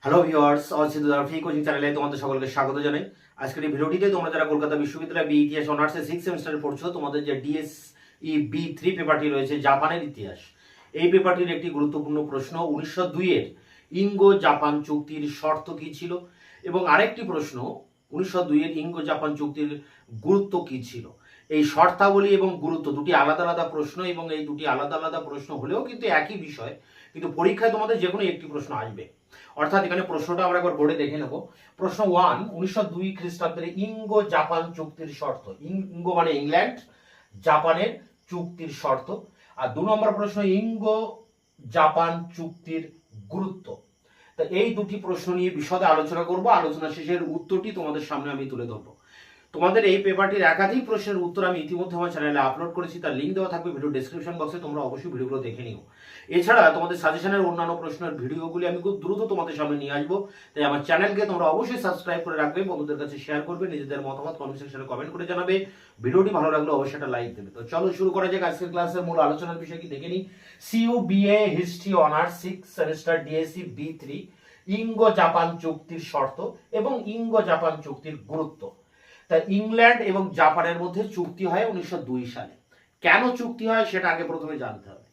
Hello viewers, অচিন্তার free coaching চ্যানেলে তোমাদের সকলকে স্বাগত জানাই। আজকের এই ভিডিওটিতে তোমরা যারা কলকাতা বিশ্ববিদ্যালয় বি ইতিহাস অনার্সে 6 সেমিস্টারে পড়ছো, তোমাদের যে ডিএসই বি3 পেপারটি রয়েছে জাপানের ইতিহাস, এই পেপারটির একটি গুরুত্বপূর্ণ প্রশ্ন 1902 এর ইঙ্গো জাপান চুক্তির শর্ত কি ছিল, এবং আরেকটি প্রশ্ন 1902 এর ইঙ্গো জাপান চুক্তির গুরুত্ব কি ছিল। এই শর্তাবলী এবং গুরুত্ব দুটি আলাদা আলাদা প্রশ্ন, এবং এই দুটি আলাদা আলাদা প্রশ্ন হলেও কিন্তু একই বিষয়, কিন্তু পরীক্ষায় তোমাদের যে কোনো একটি প্রশ্ন আসবে। অর্থাৎ এখানে প্রশ্নটা আমরা একবার বোর্ডে দেখে নেব। প্রশ্ন 1, 1902 খ্রিস্টাব্দের ইঙ্গো জাপান চুক্তির শর্ত। ইঙ্গো মানে ইংল্যান্ড, জাপানের চুক্তির শর্ত। আর 2 নম্বর প্রশ্ন, ইঙ্গো জাপান চুক্তির গুরুত্ব। তা এই দুটি প্রশ্ন নিয়ে বিশদে আলোচনা করব। আলোচনা শেষের উত্তরটি তোমাদের সামনে আমি তুলে ধরবো। তোমাদের এই পেপারটির একাধিক প্রশ্নের উত্তর আমি ইতিমধ্যে আমার চ্যানেলে আপলোড করেছি, তার লিঙ্ক দেওয়া থাকবে ভিডিও ডেসক্রিপশন বক্সে, তোমরা অবশ্যই ভিডিওগুলো দেখে নিও। এছাড়া তোমাদের সাজেশনের অন্যান্য প্রশ্নের ভিডিওগুলি আমি খুব দ্রুত তোমাদের সামনে নিয়ে আসবো, তাই আমার চ্যানেলকে তোমরা অবশ্যই সাবস্ক্রাইব করে রাখবে, বন্ধুদের কাছে শেয়ার করবে, নিজেদের মতামত কমেন্ট সেকশনে কমেন্ট করে জানাবে। ভিডিওটি ভালো লাগলে অবশ্যই একটা লাইক দেবে। তো চলো শুরু করা যাক আজকের ক্লাসের মূল আলোচনার বিষয় কি দেখে নিই। CU BA history honours 6 semester DSC বি3 ইঙ্গো জাপান চুক্তির শর্ত এবং ইঙ্গো জাপান চুক্তির গুরুত্ব। তা ইংল্যান্ড এবং জাপানের মধ্যে চুক্তি হয় 1902 সালে। কেন চুক্তি হয় সেটা আগে প্রথমে জানতে হবে।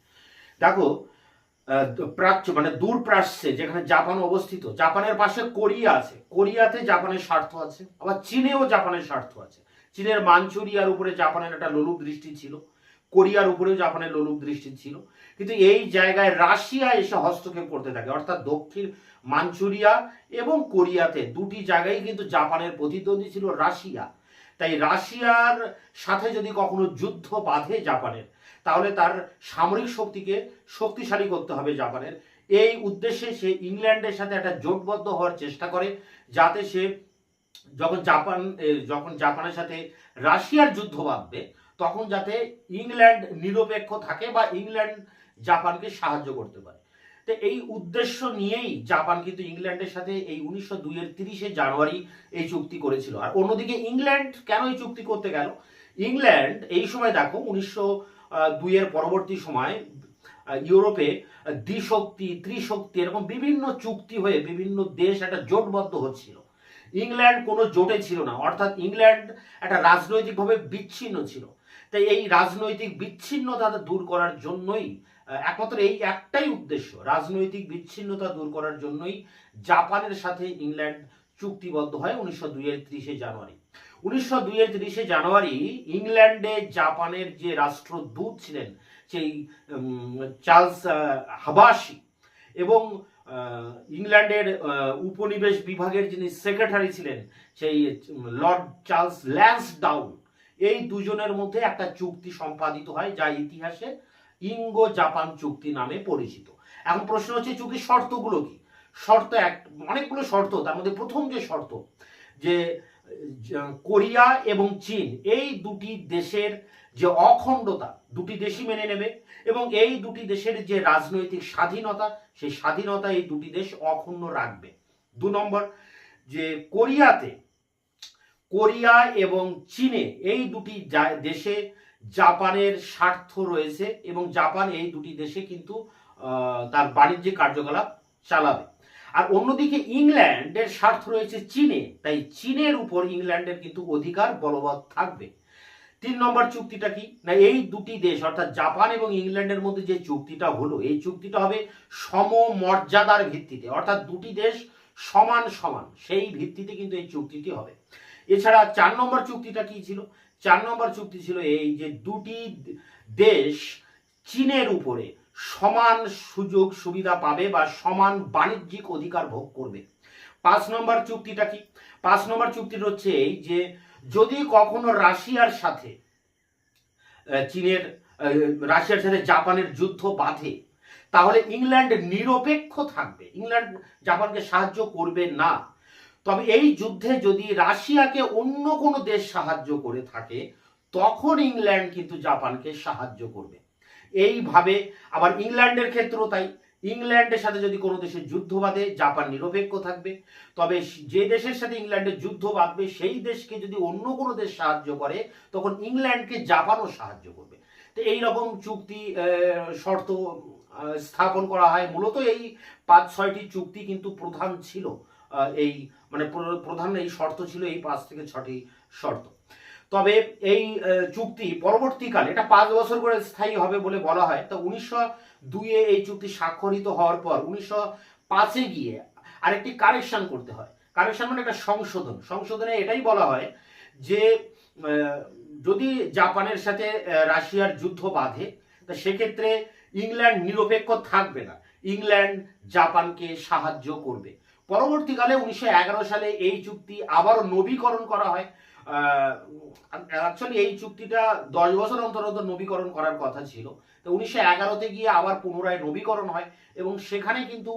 দেখো, প্রাচ্য মানে দূর প্রাচ্যে যেখানে জাপান অবস্থিত, জাপানের পাশে কোরিয়া আছে, কোরিয়াতে জাপানের স্বার্থ আছে, আবার চীনেও জাপানের স্বার্থ আছে। চীনের মাঞ্চুরিয়ার উপরে জাপানের একটা লোলুপ দৃষ্টি ছিল, কোরিয়ার উপরেও জাপানের লোলুপ দৃষ্টি ছিল। কিন্তু এই জায়গায় রাশিয়া এসে হস্তক্ষেপ করতে থাকে, অর্থাৎ দক্ষিণ মাঞ্চুরিয়া এবং কোরিয়াতে দুটি জায়গায় কিন্তু জাপানের প্রতিদ্বন্দ্বী ছিল রাশিয়া। তাই রাশিয়ার সাথে যদি কখনো যুদ্ধ বাঁধে জাপানের, তাহলে তার সামরিক শক্তিকে শক্তিশালী করতে হবে জাপানের। এই উদ্দেশ্যে সে ইংল্যান্ডের সাথে একটা জোটবদ্ধ হওয়ার চেষ্টা করে, যাতে সে যখন জাপানের সাথে রাশিয়ার যুদ্ধ বাঁধবে, তখন যাতে ইংল্যান্ড নিরপেক্ষ থাকে বা ইংল্যান্ড জাপানকে সাহায্য করতে পারে। তো এই উদ্দেশ্য নিয়েই জাপান কিন্তু ইংল্যান্ডের সাথে এই 1902 এর 30শে জানুয়ারি এই চুক্তি করেছিল। আর অন্যদিকে ইংল্যান্ড কেন এই চুক্তি করতে গেল? ইংল্যান্ড এই সময় দেখো 1902 এর পরবর্তী সময় ইউরোপে দ্বিশক্তি, ত্রিশক্তি, এরকম বিভিন্ন চুক্তি হয়ে বিভিন্ন দেশ একটা জোটবদ্ধ হচ্ছিল। ইংল্যান্ড কোনো জোটে ছিল না, অর্থাৎ ইংল্যান্ড একটা রাজনৈতিকভাবে বিচ্ছিন্ন ছিল। তাই এই রাজনৈতিক বিচ্ছিন্নতা দূর করার জন্যই, একমাত্র এই একটাই উদ্দেশ্য, রাজনৈতিক বিচ্ছিন্নতা দূর করার জন্যই জাপানের সাথে ইংল্যান্ড চুক্তিবদ্ধ হয় 1902 এর 30শে জানুয়ারি। 1902 এর 30শে জানুয়ারি ইংল্যান্ডে জাপানের যে রাষ্ট্রদূত ছিলেন, সেই চার্লস হাবাসি, এবং ইংল্যান্ডের উপনিবেশ বিভাগের যিনি সেক্রেটারি ছিলেন, সেই লর্ড চার্লস ল্যান্সডাউন, এই দুজনের মধ্যে একটা চুক্তি সম্পাদিত হয়, যা ইতিহাসে ইঙ্গো জাপান চুক্তি নামে পরিচিত। এখন প্রশ্ন হচ্ছে চুক্তির শর্তগুলো কি? শর্ত অনেকগুলো শর্ত, তার মধ্যে প্রথম যে শর্ত, যে কোরিয়া এবং চীন এই দুটি দেশের যে অখণ্ডতা, দুটি দেশই মেনে নেবে, এবং এই দুটি দেশের যে রাজনৈতিক স্বাধীনতা, সেই স্বাধীনতা এই দুটি দেশ অক্ষুণ্ণ রাখবে। 2 নম্বর, যে কোরিয়া এবং চীনে এই দুটি দেশে জাপানের স্বার্থ রয়েছে, এবং জাপান এই দুটি দেশে কিন্তু তার বাণিজ্যিক কার্যকলাপ চালাবে। আর অন্যদিকে ইংল্যান্ডের স্বার্থ রয়েছে চীনে, তাই চীনের উপর ইংল্যান্ডের কিন্তু অধিকার বলবৎ থাকবে। 3 নম্বর চুক্তিটা কি না, এই দুটি দেশ অর্থাৎ জাপান এবং ইংল্যান্ডের মধ্যে যে চুক্তিটা হলো, এই চুক্তিটা হবে সমমর্যাদার ভিত্তিতে, অর্থাৎ দুটি দেশ সমান সমান, সেই ভিত্তিতে কিন্তু এই চুক্তিটি হবে। এছাড়া 4 নম্বর চুক্তিটা কি ছিল? 4 নম্বর চুক্তি ছিল এই যে দুটি দেশ চীনের উপরে সমান সুযোগ সুবিধা পাবে বা সমান বাণিজ্যিক অধিকার ভোগ করবে। 5 নম্বর চুক্তিটা কি? 5 নম্বর চুক্তিটা হচ্ছে এই যে যদি কখনো রাশিয়ার সাথে জাপানের যুদ্ধ বাধে, তাহলে ইংল্যান্ড নিরপেক্ষ থাকবে, ইংল্যান্ড জাপানকে সাহায্য করবে না। তবে এই যুদ্ধে যদি রাশিয়াকে অন্য কোনো দেশ সাহায্য করে থাকে, তখন ইংল্যান্ড কিন্তু জাপানকে সাহায্য করবে। এইভাবে আবার ইংল্যান্ডের ক্ষেত্রেও তাই, ইংল্যান্ডের সাথে যদি কোনো দেশের যুদ্ধ বাঁধে, জাপান নিরপেক্ষ থাকবে। তবে যে দেশের সাথে ইংল্যান্ডের যুদ্ধ বাঁধবে, সেই দেশকে যদি অন্য কোনো দেশ সাহায্য করে, তখন ইংল্যান্ডকে জাপানও সাহায্য করবে। তো এইরকম চুক্তি শর্ত স্থাপন করা হয়। মূলত এই 5-6টি চুক্তি কিন্তু প্রধান ছিল, এই মানে প্রধান এই শর্ত ছিল এই 5 থেকে 6টি শর্ত। তবে এই চুক্তি পরবর্তীকালে এটা 5 বছর করে স্থায়ী হবে বলে বলা হয়। তো 1902-এ এই চুক্তি স্বাক্ষরিত হওয়ার পর 1905-এ গিয়ে আরেকটি কারেকশন করতে হয়। কারেকশন মানে একটা সংশোধনে এটাই বলা হয় যে যদি জাপানের সাথে রাশিয়ার যুদ্ধ বাঁধে, তা সেক্ষেত্রে ইংল্যান্ড নিরপেক্ষ থাকবে না, ইংল্যান্ড জাপানকে সাহায্য করবে। পরবর্তীকালে 1911 সালে এই চুক্তি আবারও নবীকরণ করা হয়। অ্যাকচুয়ালি এই চুক্তিটা 10 বছর অন্তর অন্তর নবীকরণ করার কথা ছিল। তো 1911-তে গিয়ে আবার পুনরায় নবীকরণ হয় এবং সেখানে কিন্তু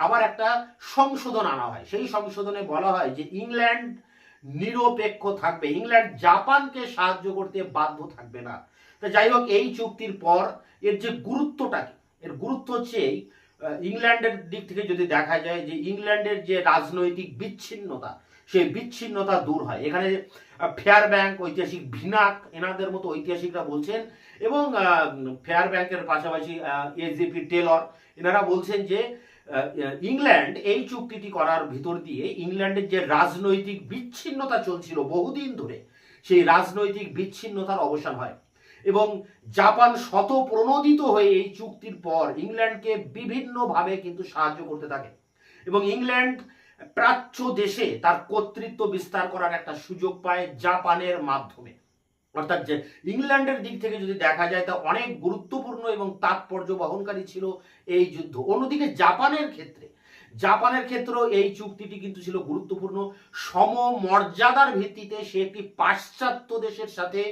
আবার একটা সংশোধন আনা হয়। সেই সংশোধনে বলা হয় যে ইংল্যান্ড নিরপেক্ষ থাকবে, ইংল্যান্ড জাপানকে সাহায্য করতে বাধ্য থাকবে না। তো যাই হোক, এই চুক্তির পর এর যে গুরুত্বটা কি, এর গুরুত্ব হচ্ছে এই ইংল্যান্ডের দিক থেকে যদি দেখা যায় যে ইংল্যান্ডের যে রাজনৈতিক বিচ্ছিন্নতা, সেই বিচ্ছিন্নতা দূর হয়। এখানে ফেয়ার ব্যাংক, ঐতিহাসিক ভিনাক, এনাদের মতো ঐতিহাসিকরা বলছেন এবং ফেয়ার ব্যাংকের পাশাপাশি এজেপি টেলর, এনারা বলছেন যে ইংল্যান্ড এই চুক্তিটি করার ভিতর দিয়ে ইংল্যান্ডের যে রাজনৈতিক বিচ্ছিন্নতা চলছিল বহুদিন ধরে, সেই রাজনৈতিক বিচ্ছিন্নতার অবসান হয় এবং জাপান শতপ্রণোদিত হয়ে এই চুক্তির পর ইংল্যান্ডকে বিভিন্নভাবে কিন্তু সাহায্য করতে থাকে এবং ইংল্যান্ড প্রাচ্য দেশে তার কর্তৃত্ব বিস্তার করার একটা সুযোগ পায় জাপানের মাধ্যমে। অর্থাৎ যে ইংল্যান্ডের দিক থেকে যদি দেখা যায় তা অনেক গুরুত্বপূর্ণ এবং তাৎপর্য বহনকারী ছিল এই যুদ্ধ। অন্যদিকে জাপানের ক্ষেত্রেও এই চুক্তিটি কিন্তু ছিল গুরুত্বপূর্ণ। সমমর্যাদার ভিত্তিতে সে একটি পাশ্চাত্য দেশের সাথে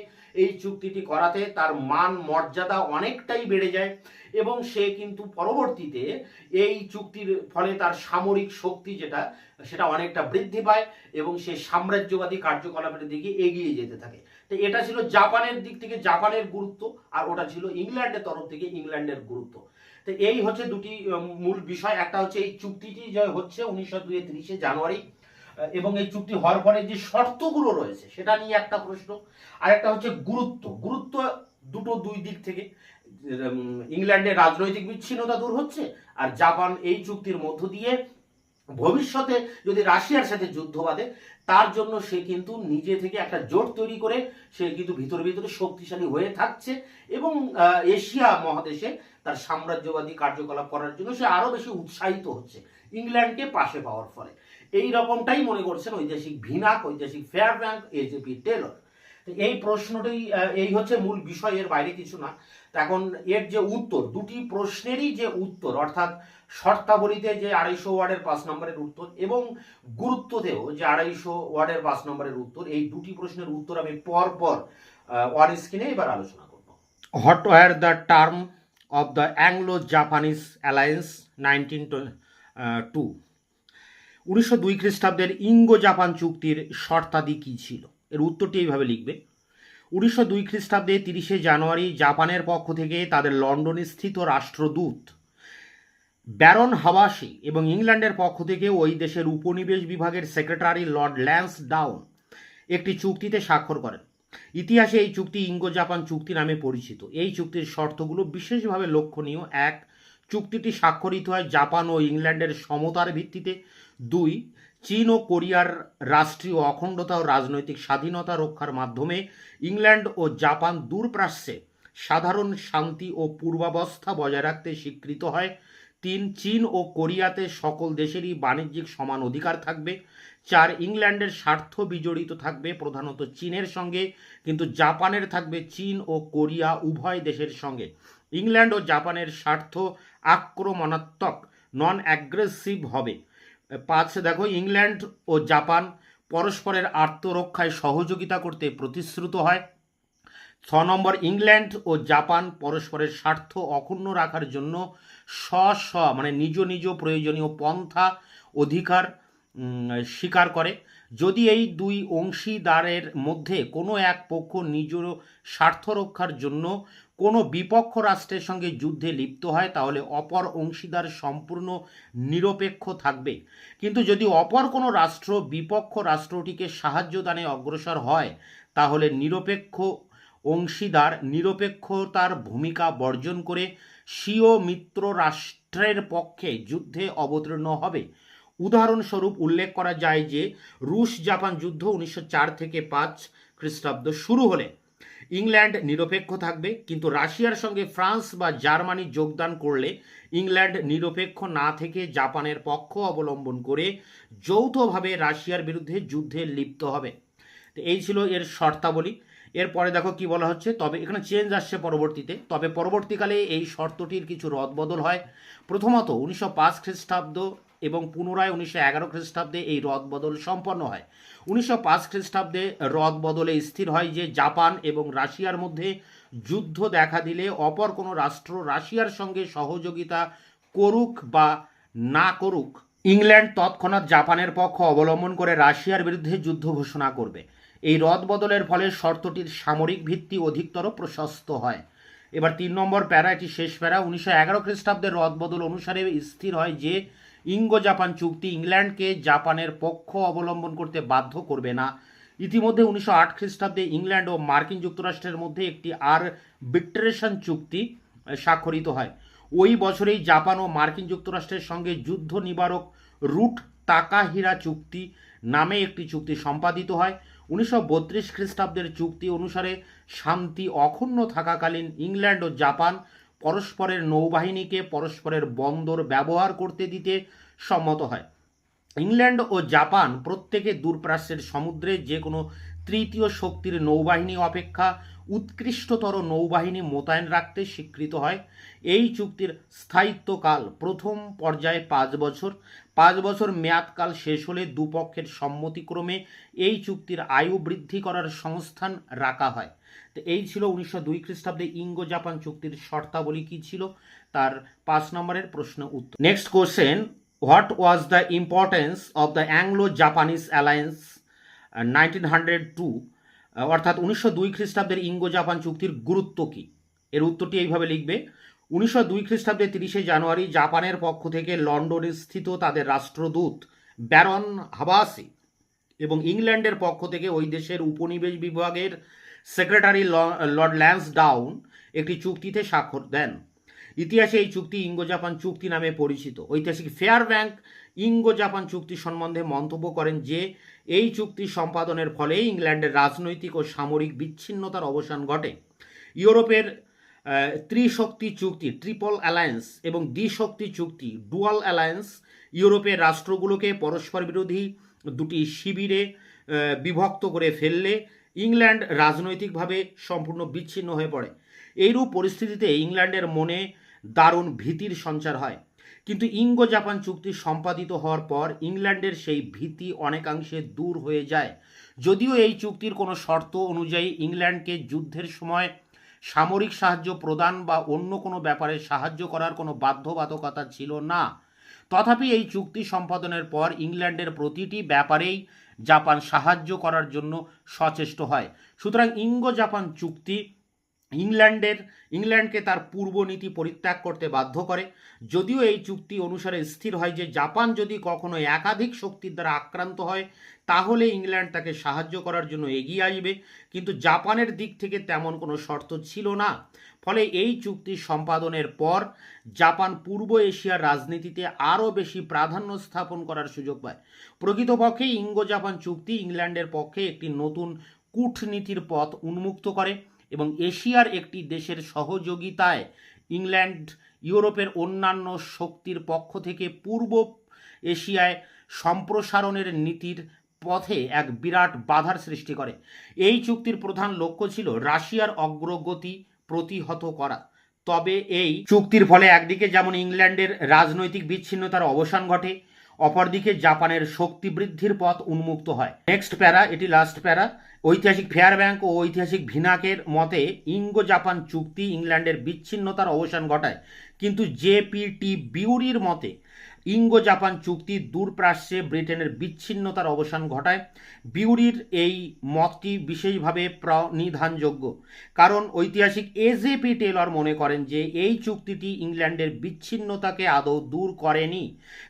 এই চুক্তিটি করাতে তার মান মর্যাদা অনেকটাই বেড়ে যায় এবং সে কিন্তু পরবর্তীতে এই চুক্তির ফলে তার সামরিক শক্তি সেটা অনেকটা বৃদ্ধি পায় এবং সে সাম্রাজ্যবাদী কার্যকলাপের দিকে এগিয়ে যেতে থাকে। তো এটা ছিল জাপানের দিক থেকে জাপানের গুরুত্ব, আর ওটা ছিল ইংল্যান্ডের তরফ থেকে ইংল্যান্ডের গুরুত্ব। তো এই হচ্ছে দুটি মূল বিষয়। একটা হচ্ছে এই চুক্তিটি যে হচ্ছে 1902-এর 30শে জানুয়ারি এবং এই চুক্তি হওয়ার পরে যে শর্তগুলো রয়েছে সেটা নিয়ে একটা প্রশ্ন, আর একটা হচ্ছে গুরুত্ব দুই দিক থেকে। ইংল্যান্ডের রাজনৈতিক বিচ্ছিন্নতা দূর হচ্ছে আর জাপান এই চুক্তির মধ্য দিয়ে ভবিষ্যতে যদি রাশিয়ার সাথে যুদ্ধ বাঁধে তার জন্য সে কিন্তু নিজে থেকে একটা জোট তৈরি করে সে কিন্তু ভিতরে শক্তিশালী হয়ে থাকছে এবং এশিয়া মহাদেশে তার সাম্রাজ্যবাদী কার্যকলাপ করার জন্য সে আরো বেশি উৎসাহিত হচ্ছে ইংল্যান্ডকে পাশে পাওয়ার ফলে। এই রকমটাই মনে করছেন ঐতিহাসিক ভিনাক, ঐতিহাসিক ফেয়ার ব্যাংক, এজেপি টেলর। এই প্রশ্নটি এই হচ্ছে মূল বিষয়, এর বাইরে কিছু না। এখন এর যে উত্তর, দুটি প্রশ্নেরই যে উত্তর, অর্থাৎ শর্তাবলীতে যে 250 ওয়ার্ডের 5 নম্বরের উত্তর এবং গুরুত্বতেও যে 250 ওয়ার্ডের 5 নম্বরের উত্তর, এই দুটি প্রশ্নের উত্তর আমি পর ওয়ার স্ক্রিনে এবার আলোচনা করব। What were the term of the Anglo Japanese alliance 1902? 1902 খ্রিস্টাব্দের ইঙ্গো জাপান চুক্তির শর্তাদি কী ছিল? এর উত্তরটি এইভাবে লিখবে। 1902 খ্রিস্টাব্দে 30শে জানুয়ারি জাপানের পক্ষ থেকে তাদের লন্ডনে স্থিত রাষ্ট্রদূত ব্যারন হাওয়াশি এবং ইংল্যান্ডের পক্ষ থেকে ওই দেশের উপনিবেশ বিভাগের সেক্রেটারি লর্ড ল্যান্সডাউন একটি চুক্তিতে স্বাক্ষর করেন। ইতিহাসে এই চুক্তি ইঙ্গো জাপান চুক্তি নামে পরিচিত। এই চুক্তির শর্তগুলো বিশেষভাবে লক্ষণীয়। 1. চুক্তিটি স্বাক্ষরিত হয় জাপান ও ইংল্যান্ডের সমতার ভিত্তিতে। 2. চীন ও কোরিয়ার রাষ্ট্রীয় অখণ্ডতা ও রাজনৈতিক স্বাধীনতা রক্ষার মাধ্যমে ইংল্যান্ড ও জাপান দূরপ্রাচ্যে সাধারণ শান্তি ও পূর্বাবস্থা বজায় রাখতে স্বীকৃত হয়। 3. চীন ও কোরিয়াতে সকল দেশেরই বাণিজ্যিক সমান অধিকার থাকবে। 4. ইংল্যান্ডের স্বার্থ বিজড়িত থাকবে প্রধানত চীনের সঙ্গে, কিন্তু জাপানের থাকবে চীন ও কোরিয়া উভয় দেশের সঙ্গে। ইংল্যান্ড ও জাপানের স্বার্থ আক্রমণাত্মক, নন অ্যাগ্রেসিভ হবে। 5. দেখো, ইংল্যান্ড ও জাপান পরস্পরের আত্মরক্ষায় সহযোগিতা করতে প্রতিশ্রুত হয়। 6 নম্বর, ইংল্যান্ড ও জাপান পরস্পরের স্বার্থ অক্ষুণ্ণ রাখার জন্য মানে নিজ নিজ প্রয়োজনীয় পন্থা অধিকার স্বীকার করে। যদি এই দুই অংশীদারের মধ্যে কোনো এক পক্ষ নিজ স্বার্থ রক্ষার জন্য কোনো বিপক্ষ রাষ্ট্রের সঙ্গে যুদ্ধে লিপ্ত হয় তাহলে অপর অংশীদার সম্পূর্ণ নিরপেক্ষ থাকবে, কিন্তু যদি অপর কোনো রাষ্ট্র বিপক্ষ রাষ্ট্রটিকে সাহায্য দানে অগ্রসর হয় তাহলে নিরপেক্ষ অংশীদার নিরপেক্ষতার ভূমিকা বর্জন করে স্বীয় মিত্র রাষ্ট্রের পক্ষে যুদ্ধে অবতীর্ণ হবে। উদাহরণস্বরূপ উল্লেখ করা যায় যে রুশ জাপান যুদ্ধ 1904 থেকে 5 খ্রিস্টাব্দ শুরু হলে ইংল্যান্ড নিরপেক্ষ থাকবে, কিন্তু রাশিয়ার সঙ্গে ফ্রান্স বা জার্মানি যোগদান করলে ইংল্যান্ড নিরপেক্ষ না থেকে জাপানের পক্ষ অবলম্বন করে যৌথভাবে রাশিয়ার বিরুদ্ধে যুদ্ধে লিপ্ত হবে। তো এই ছিল এর শর্তাবলী। এরপরে দেখো কি বলা হচ্ছে, তবে এখানে চেঞ্জ আসছে পরবর্তীতে, তবে পরবর্তীকালে এই শর্তটির কিছু রদবদল হয়। প্রথমত 1905 খ্রিস্টাব্দ এবং পুনরায় 1911 খ্রিস্টাব্দে এই রদবদল সম্পন্ন হয়। 1905 খ্রিস্টাব্দে রদবদলে স্থির হয় যে জাপান এবং রাশিয়ার মধ্যে যুদ্ধ দেখা দিলে অপর কোনো রাষ্ট্র রাশিয়ার সঙ্গে সহযোগিতা করুক বা না করুক, ইংল্যান্ড তৎক্ষণাৎ জাপানের পক্ষ অবলম্বন করে রাশিয়ার বিরুদ্ধে যুদ্ধ ঘোষণা করবে। এই রদবদলের ফলে শর্তটির সামরিক ভিত্তি অধিকতর প্রশস্ত হয়। এবার 3 নম্বর প্যারা, এটি শেষ প্যারা। 1911 খ্রিস্টাব্দের রদবদল অনুসারে স্থির হয় যে ইঙ্গো জাপান চুক্তি ইংল্যান্ডকে জাপানের পক্ষ অবলম্বন করতে বাধ্য করবে না। ইতিমধ্যে 1908 খ্রিস্টাব্দে ইংল্যান্ড ও মার্কিন যুক্তরাষ্ট্রের মধ্যে একটি আরবিট্রেশন চুক্তি স্বাক্ষরিত হয়। ওই বছরেই জাপান ও মার্কিন যুক্তরাষ্ট্রের সঙ্গে যুদ্ধ নিবারক রুট তাকাহিরা চুক্তি নামে একটি চুক্তি সম্পাদিত হয়। 1932 খ্রিস্টাব্দের চুক্তি অনুসারে শান্তি অক্ষুণ্ণ থাকাকালীন ইংল্যান্ড ও জাপান পরস্পরের নৌবাহিনীকে পরস্পরের বন্দর ব্যবহার করতে দিতে সম্মত হয়। ইংল্যান্ড ও জাপান প্রত্যেকে দূরপ্রাচ্যের সমুদ্রে যে কোনো তৃতীয় শক্তির নৌবাহিনী অপেক্ষা উৎকৃষ্টতর নৌবাহিনী মোতায়েন রাখতে স্বীকৃত হয়। এই চুক্তির স্থায়িত্বকাল প্রথম পর্যায়ে 5 বছর। 5 বছর মেয়াদকাল শেষ হলে দুপক্ষের সম্মতিক্রমে এই চুক্তির আয়ু বৃদ্ধি করার সংস্থান রাখা হয়। তো এই ছিল 1902 খ্রিস্টাব্দে ইঙ্গো জাপান চুক্তির শর্তাবলী কী ছিল, তার 5 নম্বরের প্রশ্ন উত্তর। Next question, what was the importance of the Anglo Japanese alliance 1902, অর্থাৎ 1902 খ্রিস্টাব্দের ইঙ্গো জাপান চুক্তির গুরুত্ব কী? এর উত্তরটি এইভাবে লিখবে। 1902 খ্রিস্টাব্দে 30শে জানুয়ারি জাপানের পক্ষ থেকে লন্ডনে স্থিত তাদের রাষ্ট্রদূত ব্যারন হাবাসি এবং ইংল্যান্ডের পক্ষ থেকে ওই দেশের উপনিবেশ বিভাগের সেক্রেটারি লর্ড ল্যান্সডাউন একটি চুক্তিতে স্বাক্ষর দেন। ইতিহাসে এই চুক্তি ইঙ্গো জাপান চুক্তি নামে পরিচিত। ঐতিহাসিক ফেয়ারব্যাঙ্ক ইঙ্গো জাপান চুক্তি সম্বন্ধে মন্তব্য করেন যে এই চুক্তি সম্পাদনের ফলে ইংল্যান্ডের রাজনৈতিক ও সামরিক বিচ্ছিন্নতার অবসান ঘটে। ইউরোপের ত্রিশক্তি চুক্তি ট্রিপল অ্যালায়েন্স এবং দ্বিশক্তি চুক্তি ডুয়াল অ্যালায়েন্স ইউরোপের রাষ্ট্রগুলোকে পরস্পর বিরোধী দুটি শিবিরে বিভক্ত করে ফেললে ইংল্যান্ড রাজনৈতিকভাবে সম্পূর্ণ বিচ্ছিন্ন হয়ে পড়ে। এইরূপ পরিস্থিতিতে ইংল্যান্ডের মনে দারুণ ভীতির সঞ্চার হয়, কিন্তু ইঙ্গো জাপান চুক্তি সম্পাদিত হওয়ার পর ইংল্যান্ডের সেই ভীতি অনেকাংশে দূর হয়ে যায়। যদিও এই চুক্তির কোনো শর্ত অনুযায়ী ইংল্যান্ডকে যুদ্ধের সময় সামরিক সাহায্য প্রদান বা অন্য কোনো ব্যাপারে সাহায্য করার কোনো বাধ্যবাধকতা ছিল না, তথাপি এই চুক্তি সম্পাদনের পর ইংল্যান্ডের প্রতিটি ব্যাপারেই জাপান সাহায্য করার জন্য সচেষ্ট হয়। সুতরাং ইঙ্গো জাপান চুক্তি ইংল্যান্ডকে তার পূর্ব নীতি পরিত্যাগ করতে বাধ্য করে। যদিও এই চুক্তি অনুসারে স্থির হয় যে জাপান যদি কখনো একাধিক শক্তির দ্বারা আক্রান্ত হয় তাহলে ইংল্যান্ড তাকে সাহায্য করার জন্য এগিয়ে আসবে, কিন্তু জাপানের দিক থেকে তেমন কোনো শর্ত ছিল না। ফলে এই চুক্তি সম্পাদনের পর জাপান পূর্ব এশিয়ার রাজনীতিতে আরও বেশি প্রাধান্য স্থাপন করার সুযোগ পায়। প্রকৃতপক্ষে ইঙ্গো জাপান চুক্তি ইংল্যান্ডের পক্ষে একটি নতুন কূটনীতির পথ উন্মুক্ত করে এবং এশিয়ার একটি দেশের সহযোগিতায় ইংল্যান্ড ইউরোপের অন্যান্য শক্তির পক্ষ থেকে পূর্ব এশিয়ায় সম্প্রসারণের নীতির পথে এক বিরাট বাধার সৃষ্টি করে। এই চুক্তির প্রধান লক্ষ্য ছিল রাশিয়ার অগ্রগতি প্রতিহত করা। তবে এই চুক্তির ফলে একদিকে যেমন ইংল্যান্ডের রাজনৈতিক বিচ্ছিন্নতার অবসান ঘটে, অপরদিকে জাপানের শক্তি বৃদ্ধির পথ উন্মুক্ত হয়। নেক্সট প্যারা, এটি লাস্ট প্যারা। ঐতিহাসিক ফেয়ারব্যাঙ্ক ও ঐতিহাসিক ভিনাকের মতে ইঙ্গো জাপান চুক্তি ইংল্যান্ডের বিচ্ছিন্নতার অবসান ঘটায়, কিন্তু জেপিটি বিউরির মতে ইঙ্গো জাপান চুক্তি দূরপ্রাচ্যে ব্রিটেনের বিচ্ছিন্নতার অবসান ঘটায়। বিউরির এই মতটি বিশেষভাবে প্রণিধানযোগ্য, কারণ ঐতিহাসিক এজেপি টেলর মনে করেন যে এই চুক্তিটি ইংল্যান্ডের বিচ্ছিন্নতাকে আদৌ দূর করেনি,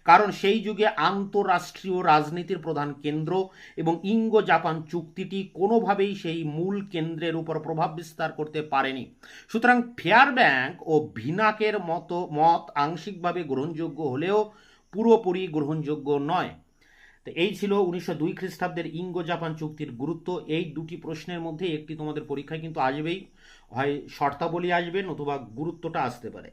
কারণ সেই যুগে আন্তঃরাষ্ট্রীয় রাজনীতির প্রধান কেন্দ্র এবং ইঙ্গো জাপান চুক্তিটি কোনোভাবেই সেই মূল কেন্দ্রের উপর প্রভাব বিস্তার করতে পারেনি। সুতরাং ফেয়ারব্যাঙ্ক ও ভিনাকের মত আংশিকভাবে গ্রহণযোগ্য হলেও পুরোপুরি গ্রহণযোগ্য নয়। তো এই ছিল 1902 খ্রিস্টাব্দের ইঙ্গো জাপান চুক্তির গুরুত্ব। এই দুটি প্রশ্নের মধ্যে একটি তোমাদের পরীক্ষায় কিন্তু আসবেই, হয় শর্তাবলী আসবে নতুবা গুরুত্বটা আসতে পারে।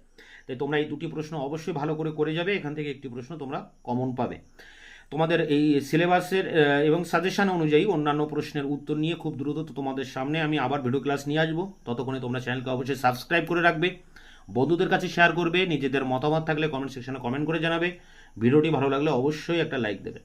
তাই তোমরা এই দুটি প্রশ্ন অবশ্যই ভালো করে যাবে, এখান থেকে একটি প্রশ্ন তোমরা কমন পাবে। তোমাদের এই সিলেবাসের এবং সাজেশন অনুযায়ী অন্যান্য প্রশ্নের উত্তর নিয়ে খুব দ্রুত তোমাদের সামনে আমি আবার ভিডিও ক্লাস নিয়ে আসবো। ততক্ষণে তোমরা চ্যানেলকে অবশ্যই সাবস্ক্রাইব করে রাখবে, বন্ধুদের কাছে শেয়ার করবে, নিজেদের মতামত থাকলে কমেন্ট সেকশনে কমেন্ট করে জানাবে। ভিডিওটি ভালো লাগলে অবশ্যই একটা লাইক দেবে।